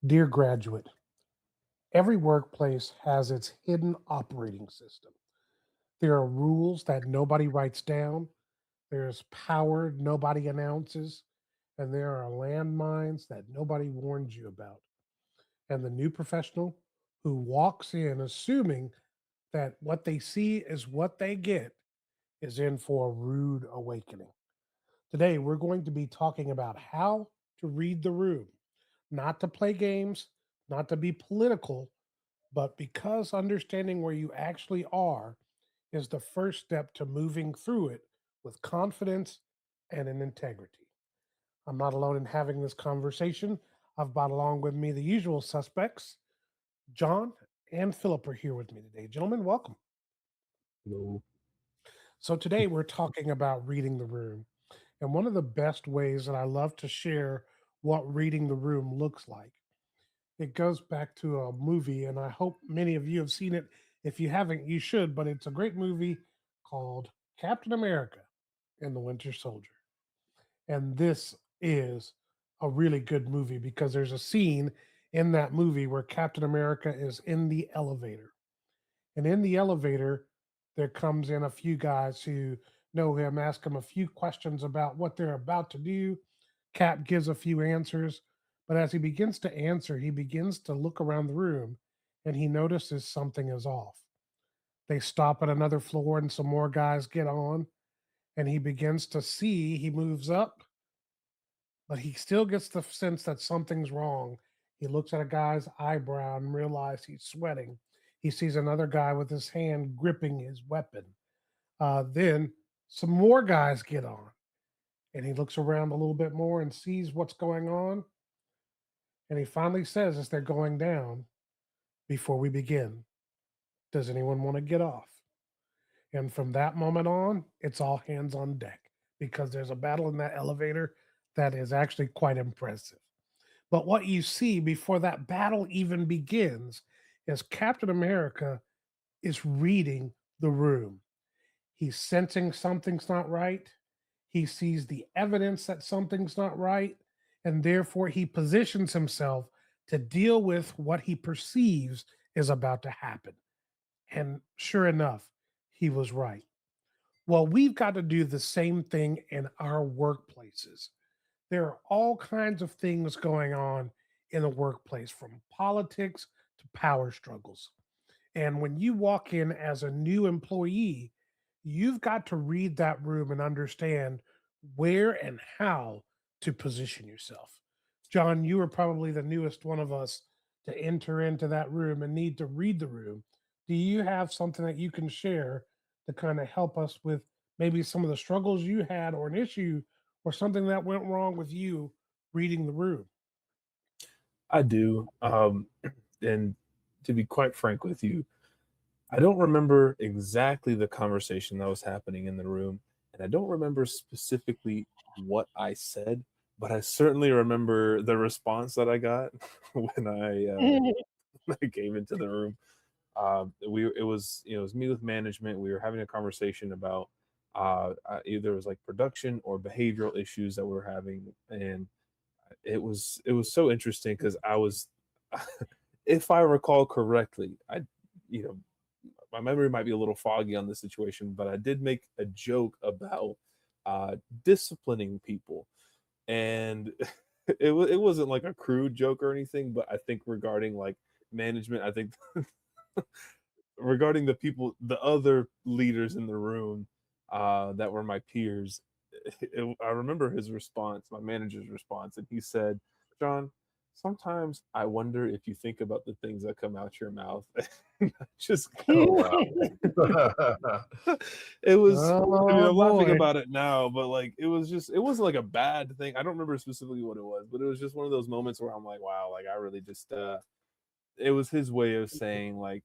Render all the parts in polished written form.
Dear graduate, every workplace has its hidden operating system. There are rules that nobody writes down, there's power nobody announces, and there are landmines that nobody warns you about. And the new professional who walks in assuming that what they see is what they get is in for a rude awakening. Today, we're going to be talking about how to read the room, not to play games, not to be political, but because understanding where you actually are is the first step to moving through it with confidence and in integrity. I'm not alone in having this conversation. I've brought along with me the usual suspects. John and Philip are here with me today. Gentlemen, welcome. No. So, today we're talking about reading the room. And one of the best ways that I love to share what reading the room looks like, it goes back to a movie, and I hope many of you have seen it. If you haven't, you should, but it's a great movie called Captain America and the Winter Soldier. And this is a really good movie because there's a scene in that movie where Captain America is in the elevator. And in the elevator, there comes in a few guys who know him, ask him a few questions about what they're about to do. Cap gives a few answers, but as he begins to answer, he begins to look around the room and he notices something is off. They stop at another floor and some more guys get on, and he begins to see, he moves up, but he still gets the sense that something's wrong. He looks at a guy's eyebrow and realizes he's sweating. He sees another guy with his hand gripping his weapon. Then some more guys get on, and he looks around a little bit more and sees what's going on. And he finally says, as they're going down, before we begin, does anyone want to get off? And from that moment on, it's all hands on deck because there's a battle in that elevator that is actually quite impressive. But what you see before that battle even begins is Captain America is reading the room. He's sensing something's not right. He sees the evidence that something's not right. And therefore, he positions himself to deal with what he perceives is about to happen. And sure enough, he was right. Well, we've got to do the same thing in our workplaces. There are all kinds of things going on in the workplace, from politics to power struggles. And when you walk in as a new employee, you've got to read that room and understand where and how to position yourself. John, you are probably the newest one of us to enter into that room and need to read the room. Do you have something that you can share to kind of help us with maybe some of the struggles you had or an issue or something that went wrong with you reading the room? I do. And to be quite frank with you, I don't remember exactly the conversation that was happening in the room, and I don't remember specifically what I said, but I certainly remember the response that I got when when I came into the room. It was it was me with management. We were having a conversation about either it was like production or behavioral issues that we were having, and it was so interesting because I was, if I recall correctly, I you know my memory might be a little foggy on this situation, but I did make a joke about disciplining people, and it wasn't like a crude joke or anything, but I think regarding like management, I think regarding the people, the other leaders in the room that were my peers, I remember his response, my manager's response, and he said, "John, sometimes I wonder if you think about the things that come out your mouth." And I just Oh, wow. it was. I mean, Oh I'm laughing boy. about it now, but like it wasn't like a bad thing. I don't remember specifically what it was, but it was just one of those moments where I'm like, wow, like I really just it was his way of saying like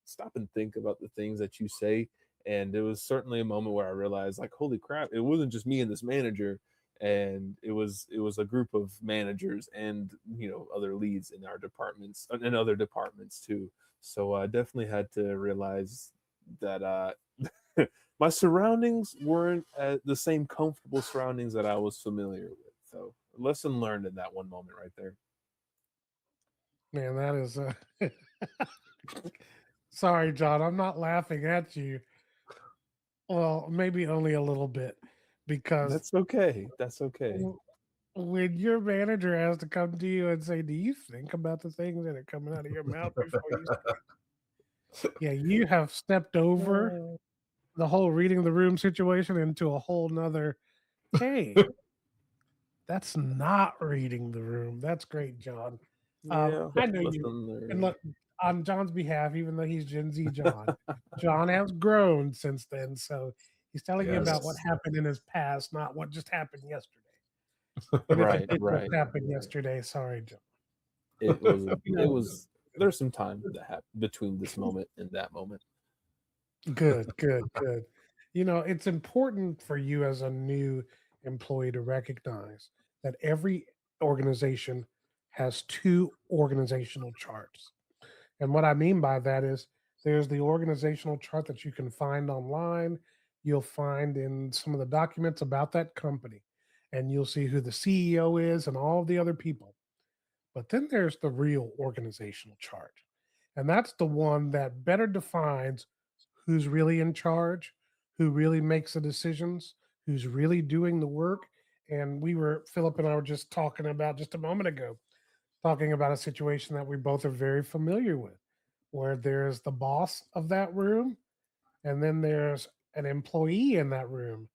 stop and think about the things that you say. And it was certainly a moment where I realized, like, holy crap, it wasn't just me and this manager, and it was a group of managers and other leads in our departments and other departments too. So I definitely had to realize that my surroundings weren't the same comfortable surroundings that I was familiar with. So lesson learned in that one moment right there. Man, that is sorry, John. I'm not laughing at you. Well, maybe only a little bit because That's okay. That's okay. w- when your manager has to come to you and say, "Do you think about the things that are coming out of your mouth before you say?" Yeah, you have stepped over Uh, the whole reading the room situation into a whole nother. Hey, that's not reading the room. That's great, John. yeah, I know you. lesson And learned. look, on John's behalf, even though he's Gen Z John, John has grown since then. So he's telling you about what Yes. happened in his past, not what just happened yesterday. And if it Right, did just right. happen yesterday, sorry, John. It was You it know, was there's some time that happened between this moment and that moment. good, good, good. It's important for you as a new employee to recognize that every organization has two organizational charts. And what I mean by that is there's the organizational chart that you can find online. You'll find in some of the documents about that company, and you'll see who the CEO is and all the other people. But then there's the real organizational chart. And that's the one that better defines who's really in charge, who really makes the decisions, who's really doing the work. And Philip and I were just talking about just a moment ago, talking about a situation that we both are very familiar with, where there's the boss of that room, and then there's an employee in that room.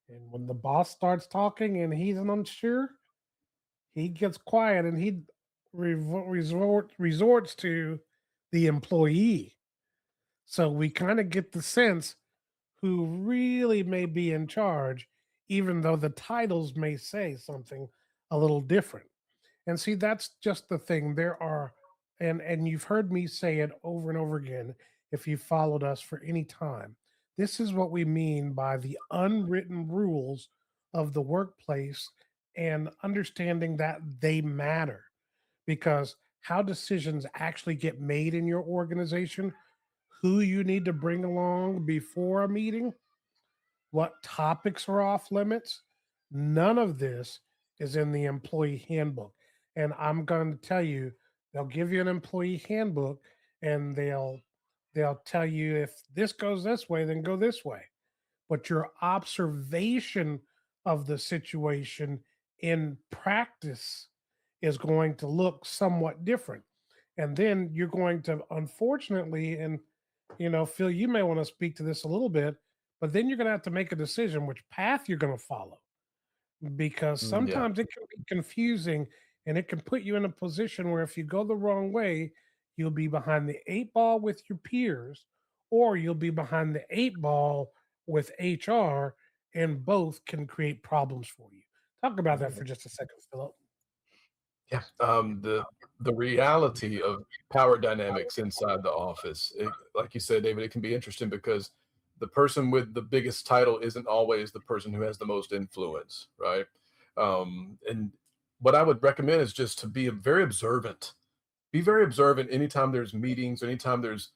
And when the boss starts talking and he's unsure, he gets quiet and he resorts to the employee. So we kind of get the sense who really may be in charge, even though the titles may say something a little different. And see, that's just the thing. There are, and you've heard me say it over and over again if you followed us for any time. This is what we mean by the unwritten rules of the workplace and understanding that they matter because how decisions actually get made in your organization, who you need to bring along before a meeting, what topics are off limits. None of this is in the employee handbook. And I'm going to tell you, they'll give you an employee handbook and they'll tell you if this goes this way, then go this way. But your observation of the situation in practice is going to look somewhat different. And then you're going to, unfortunately, and Phil, you may want to speak to this a little bit, but then you're going to have to make a decision which path you're going to follow because Mm, Yeah. sometimes it can be confusing and it can put you in a position where if you go the wrong way, you'll be behind the eight ball with your peers or you'll be behind the eight ball with HR, and both can create problems for you. Talk about that mhm. for just a second, Philip. Yeah. The reality of power dynamics inside the office, like you said, David, it can be interesting because the person with the biggest title isn't always the person who has the most influence, right? And what I would recommend is just to be very observant. Be very observant anytime there's meetings, anytime there's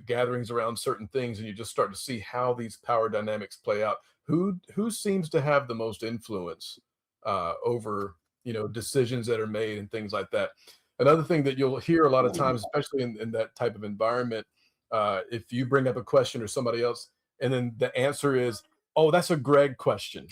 gatherings around certain things, and you just start to see how these power dynamics play out. Who seems to have the most influence over decisions that are made and things like that. Another thing that you'll hear a lot of times, especially in that type of environment, if you bring up a question or somebody else, and then the answer is, "Oh, that's a Greg question,"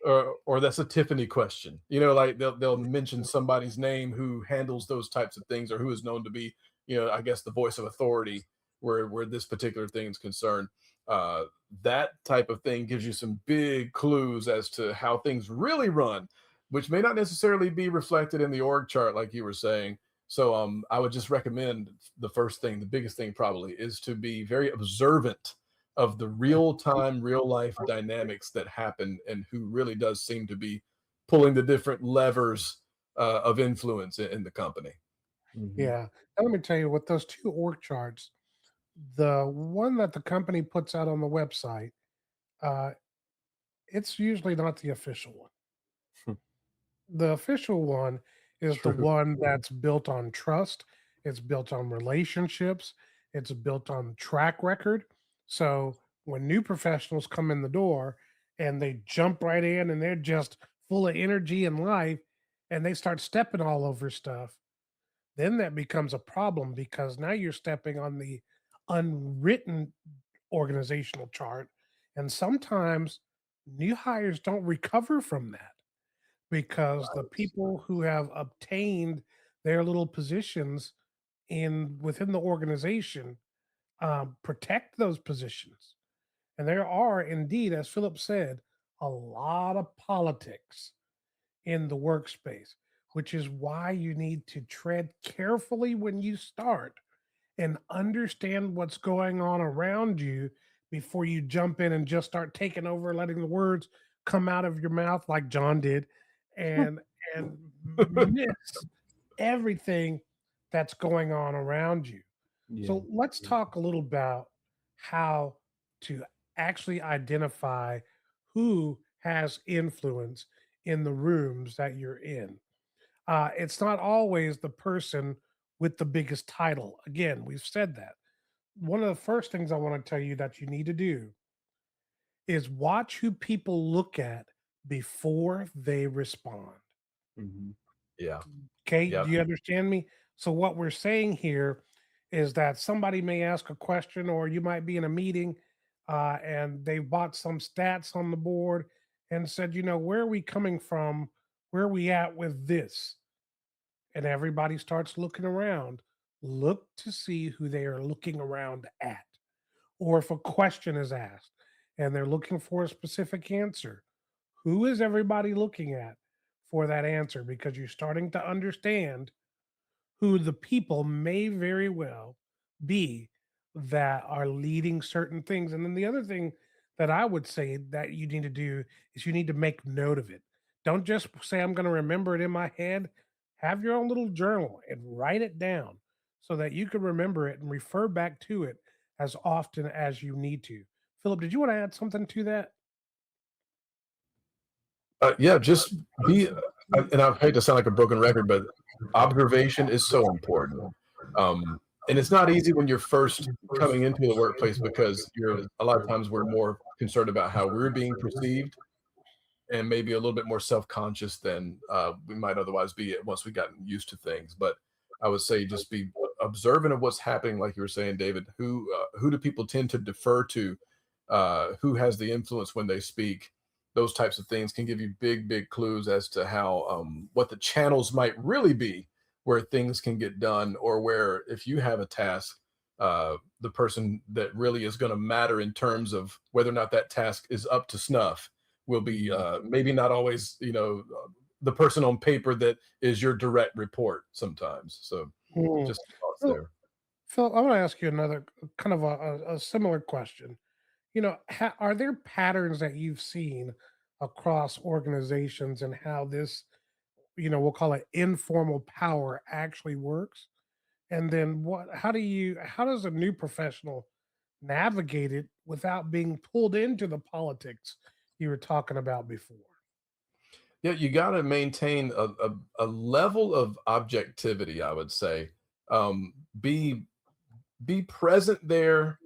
or that's a Tiffany question. Like they'll mention somebody's name who handles those types of things or who is known to be, I guess the voice of authority where this particular thing is concerned. Uh, that type of thing gives you some big clues as to how things really run, which may not necessarily be reflected in the org chart, like you were saying. So I would just recommend the first thing, the biggest thing probably, is to be very observant of the real time, real life dynamics that happen and who really does seem to be pulling the different levers of influence in the company. Mhm. Yeah. And let me tell you, with those two org charts, the one that the company puts out on the website, uh, it's usually not the official one. The official one is the True. one that's built on trust, it's built on relationships, it's built on track record. So when new professionals come in the door and they jump right in and they're just full of energy and life and they start stepping all over stuff, then that becomes a problem because now you're stepping on the unwritten organizational chart. And sometimes new hires don't recover from that because the people who have obtained their little positions in within the organization protect those positions. And there are indeed, as Philip said, a lot of politics in the workspace, which is why you need to tread carefully when you start and understand what's going on around you before you jump in and just start taking over, letting the words come out of your mouth like John did, and miss everything that's going on around you. Yeah. So let's Yeah. talk a little about how to actually identify who has influence in the rooms that you're in. It's not always the person with the biggest title. Again, we've said that. One of the first things I want to tell you that you need to do is watch who people look at before they respond. Mhm. Yeah. Okay, Yeah. do you understand me? So what we're saying here is that somebody may ask a question, or you might be in a meeting, and they bought some stats on the board and said, where are we coming from? Where are we at with this? And everybody starts looking around. Look to see who they are looking around at. Or if a question is asked and they're looking for a specific answer, who is everybody looking at for that answer? Because you're starting to understand who the people may very well be that are leading certain things. And then the other thing that I would say that you need to do is you need to make note of it. Don't just say, I'm going to remember it in my head. Have your own little journal and write it down so that you can remember it and refer back to it as often as you need to. Philip, did you want to add something to that? Yeah, just be and I hate to sound like a broken record, but observation is so important. And it's not easy when you're first coming into the workplace because you're a lot of times we're more concerned about how we're being perceived and maybe a little bit more self-conscious than we might otherwise be once we gotten used to things. But I would say just be observant of what's happening, like you were saying, David. Who do people tend to defer to? Who has the influence when they speak? Those types of things can give you big clues as to how what the channels might really be where things can get done, or where if you have a task, the person that really is going to matter in terms of whether or not that task is up to snuff will be Mhm. maybe not always, the person on paper that is your direct report sometimes. So Hmm. just thoughts So, there. Phil, I want to ask you another kind of a similar question. Are there patterns that you've seen across organizations and how this, we'll call it informal power actually works? And then how does a new professional navigate it without being pulled into the politics you were talking about before? Yeah, you got to maintain a level of objectivity, I would say. um, be be present there,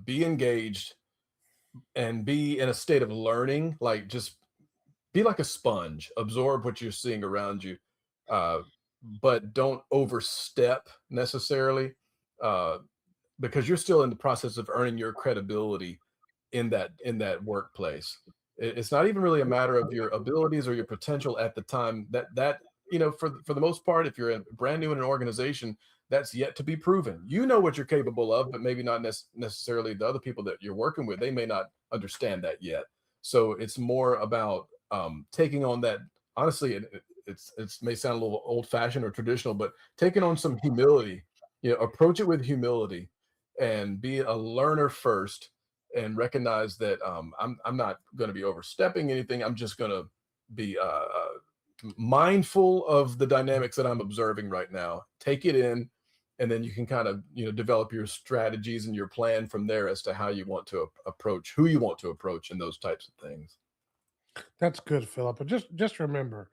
be engaged, and be in a state of learning. Like, just be like a sponge, absorb what you're seeing around you, uh, but don't overstep necessarily, uh, because you're still in the process of earning your credibility in that workplace. It's not even really a matter of your abilities or your potential at the time. For the most part, if you're brand new in an organization, that's yet to be proven. You know what you're capable of, but maybe not necessarily the other people that you're working with. They may not understand that yet. So it's more about taking on that. Honestly, it may sound a little old fashioned or traditional, but taking on some humility. Approach it with humility and be a learner first, and recognize that I'm not going to be overstepping anything. I'm just going to be mindful of the dynamics that I'm observing right now. Take it in, and then you can kind of develop your strategies and your plan from there as to how you want to approach who you want to approach and those types of things. That's good, Philip. But just remember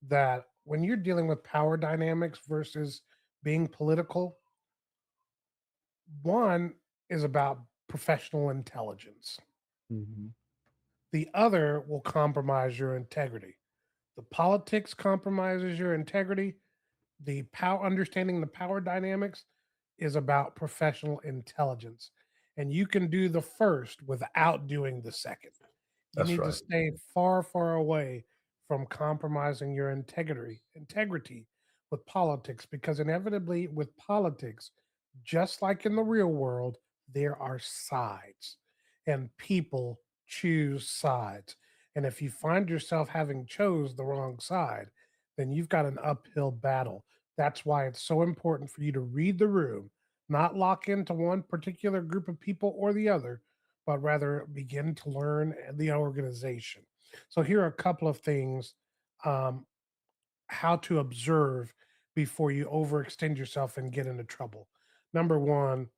that when you're dealing with power dynamics versus being political, one is about professional intelligence. Mhm. The other will compromise your integrity. The politics compromises your integrity. The power understanding the power dynamics is about professional intelligence. And you can do the first without doing the second. You That's need to right. stay far, far away from compromising your integrity with politics, because inevitably with politics, just like in the real world, there are sides and people choose sides. And if you find yourself having chose the wrong side, then you've got an uphill battle. That's why it's so important for you to read the room, not lock into one particular group of people or the other, but rather begin to learn the organization. So here are a couple of things, um, how to observe before you overextend yourself and get into trouble. Number one,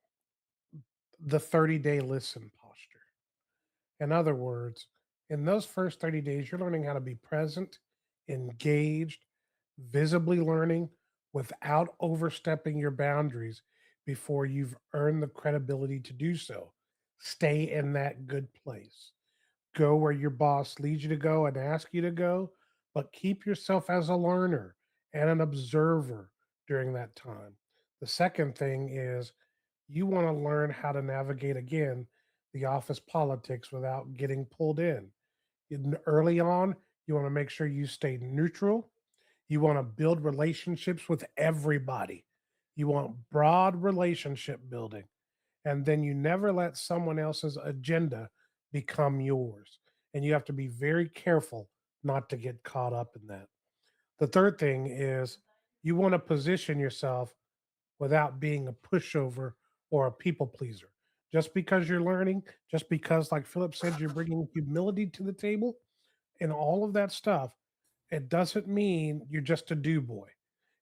the 30-day listen posture. In other words, in those first 30 days, you're learning how to be present, engaged, visibly learning without overstepping your boundaries before you've earned the credibility to do so. Stay in that good place. Go where your boss leads you to go and ask you to go, but keep yourself as a learner and an observer during that time. The second thing is you want to learn how to navigate again the office politics without getting pulled in. Early on, you want to make sure you stay neutral. You want to build relationships with everybody. You want broad relationship building, and then you never let someone else's agenda become yours. And you have to be very careful not to get caught up in that. The third thing is you want to position yourself without being a pushover or a people pleaser. Just because you're learning, just because, like Philip said, you're bringing humility to the table and all of that stuff, it doesn't mean you're just a do boy.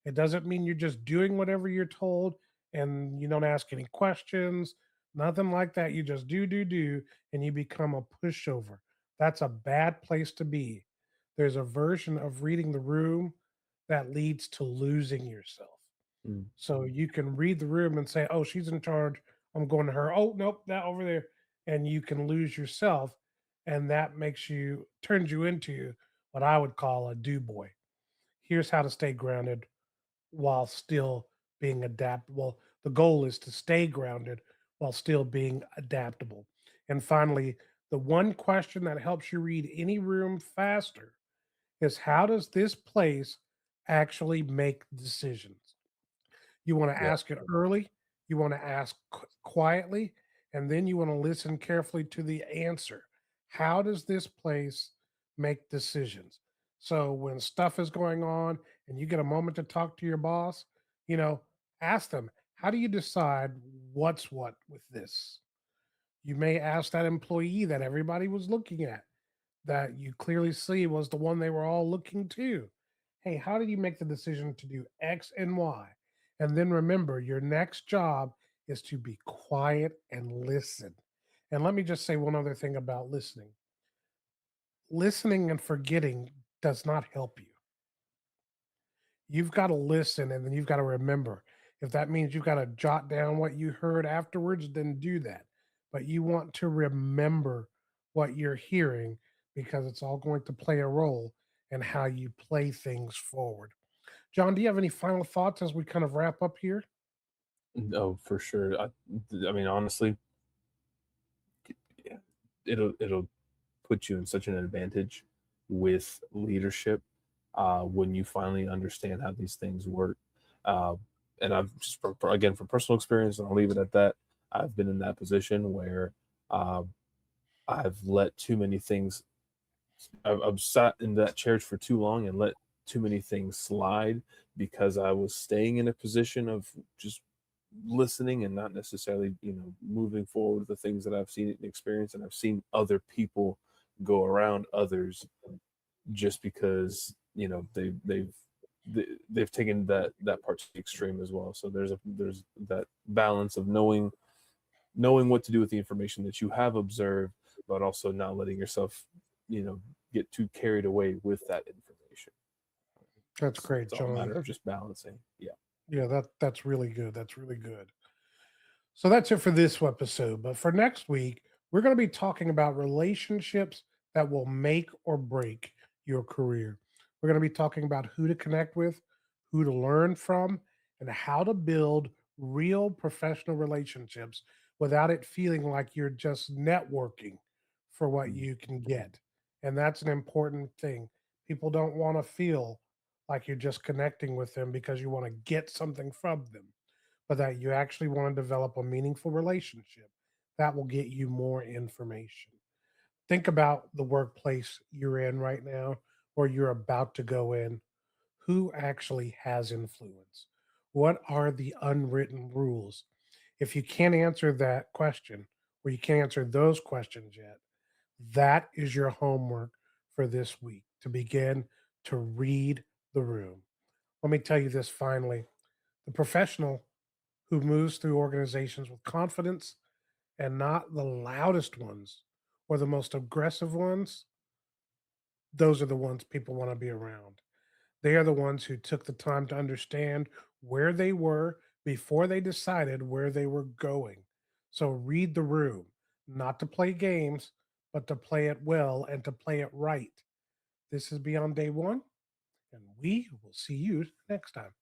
It doesn't mean you're just doing whatever you're told and you don't ask any questions, nothing like that. You just do, and you become a pushover. That's a bad place to be. There's a version of reading the room that leads to losing yourself. Mm. So you can read the room and say, "Oh, she's in charge. I'm going to her. Oh, nope, that over there." And you can lose yourself, and that makes you turns you into what I would call a do boy. Here's how to stay grounded while still being adaptable. The goal is to stay grounded while still being adaptable. And finally, the one question that helps you read any room faster is, how does this place actually make decisions? You want to Yeah. ask it early, you want to ask quietly, and then you want to listen carefully to the answer. How does this place make decisions? So when stuff is going on and you get a moment to talk to your boss, you know, ask them, how do you decide what's what with this? You may ask that employee that everybody was looking at, that you clearly see was the one they were all looking to. Hey, how did you make the decision to do X and Y? And then remember, your next job is to be quiet and listen. And let me just say one other thing about listening. Listening and forgetting does not help you. You've got to listen and then you've got to remember. If that means you've got to jot down what you heard afterwards, then do that. But you want to remember what you're hearing, because it's all going to play a role in how you play things forward. John, do you have any final thoughts as we kind of wrap up here? No, for sure. I mean, honestly, yeah, it'll put you in such an advantage with leadership when you finally understand how these things work. Uh, and I've just again from personal experience, and I'll leave it at that. I've been in that position where uh, I've let too many things. I've sat in that chair for too long and let too many things slide because I was staying in a position of just listening and not necessarily, moving forward with the things that I've seen and experienced. And I've seen other people go around others just because, they've taken that part to the extreme as well. So there's that balance of knowing what to do with the information that you have observed, but also not letting yourself, get too carried away with that information. That's great, It's all a John. matter of just balancing. Yeah. Yeah, that's really good. That's really good. So that's it for this episode. But for next week, we're going to be talking about relationships that will make or break your career. We're going to be talking about who to connect with, who to learn from, and how to build real professional relationships without it feeling like you're just networking for what Mm. you can get. And that's an important thing. People don't want to feel like you're just connecting with them because you want to get something from them, but that you actually want to develop a meaningful relationship that will get you more information. Think about the workplace you're in right now or you're about to go in. Who actually has influence? What are the unwritten rules? If you can't answer that question, or you can't answer those questions yet, that is your homework for this week to begin to read the room. Let me tell you this finally: the professional who moves through organizations with confidence and not the loudest ones or the most aggressive ones, those are the ones people want to be around. They are the ones who took the time to understand where they were before they decided where they were going. So read the room, not to play games, but to play it well and to play it right. This is Beyond Day One, and we will see you next time.